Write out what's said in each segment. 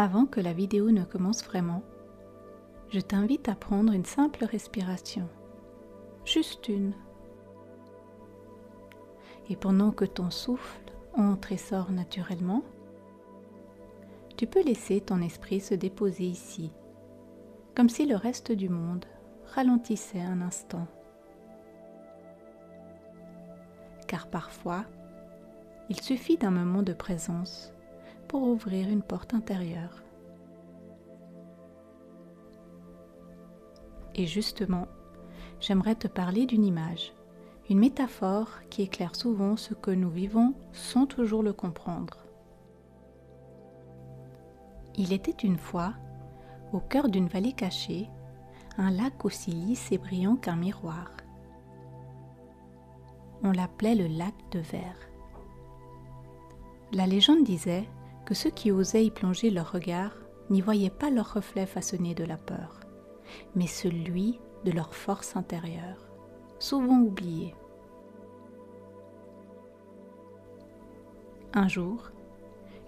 Avant que la vidéo ne commence vraiment, je t'invite à prendre une simple respiration, juste une. Et pendant que ton souffle entre et sort naturellement, tu peux laisser ton esprit se déposer ici, comme si le reste du monde ralentissait un instant. Car parfois, il suffit d'un moment de présence pour ouvrir une porte intérieure. Et justement, j'aimerais te parler d'une image, une métaphore qui éclaire souvent ce que nous vivons sans toujours le comprendre. Il était une fois, au cœur d'une vallée cachée, un lac aussi lisse et brillant qu'un miroir. On l'appelait le lac de verre. La légende disait que ceux qui osaient y plonger leur regard n'y voyaient pas leur reflet façonné de la peur, mais celui de leur force intérieure, souvent oubliée. Un jour,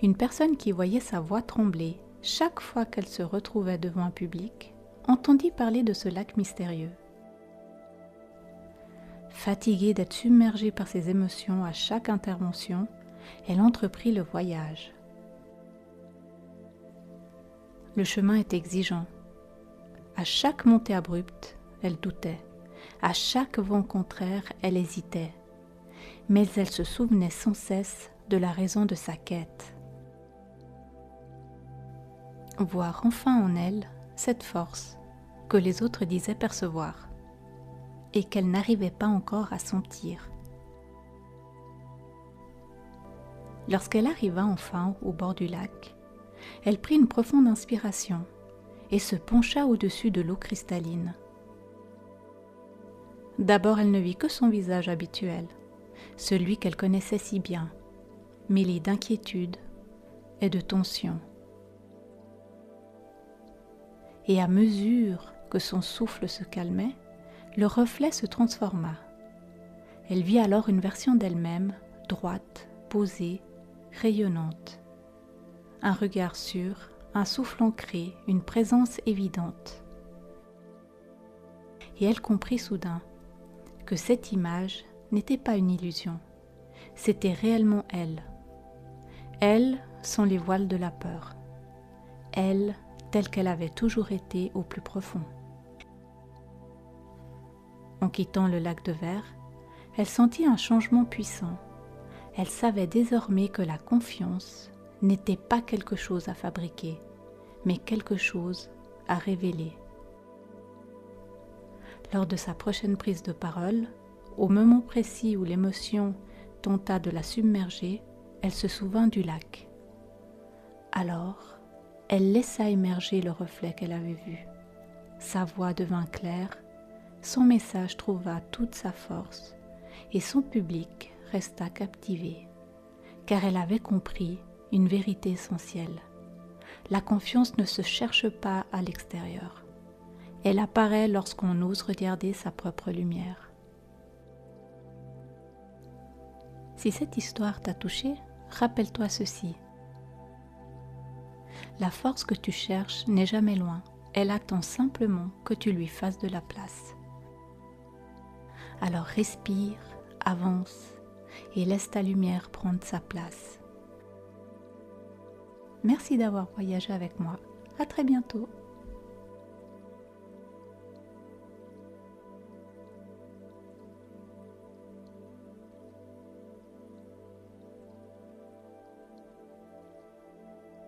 une personne qui voyait sa voix trembler chaque fois qu'elle se retrouvait devant un public entendit parler de ce lac mystérieux. Fatiguée d'être submergée par ses émotions à chaque intervention, elle entreprit le voyage. Le chemin est exigeant. À chaque montée abrupte, elle doutait. À chaque vent contraire, elle hésitait. Mais elle se souvenait sans cesse de la raison de sa quête. Voir enfin en elle cette force que les autres disaient percevoir et qu'elle n'arrivait pas encore à sentir. Lorsqu'elle arriva enfin au bord du lac, elle prit une profonde inspiration et se pencha au-dessus de l'eau cristalline. D'abord, elle ne vit que son visage habituel, celui qu'elle connaissait si bien, mêlé d'inquiétude et de tension. Et à mesure que son souffle se calmait, le reflet se transforma. Elle vit alors une version d'elle-même, droite, posée, rayonnante. Un regard sûr, un souffle ancré, une présence évidente. Et elle comprit soudain que cette image n'était pas une illusion, c'était réellement elle. Elle sans les voiles de la peur. Elle telle qu'elle avait toujours été au plus profond. En quittant le lac de verre, elle sentit un changement puissant. Elle savait désormais que la confiance n'était pas quelque chose à fabriquer, mais quelque chose à révéler. Lors de sa prochaine prise de parole, au moment précis où l'émotion tenta de la submerger, elle se souvint du lac. Alors, elle laissa émerger le reflet qu'elle avait vu. Sa voix devint claire, son message trouva toute sa force et son public resta captivé, car elle avait compris une vérité essentielle. La confiance ne se cherche pas à l'extérieur. Elle apparaît lorsqu'on ose regarder sa propre lumière. Si cette histoire t'a touché, rappelle-toi ceci. La force que tu cherches n'est jamais loin. Elle attend simplement que tu lui fasses de la place. Alors respire, avance et laisse ta lumière prendre sa place. Merci d'avoir voyagé avec moi. À très bientôt.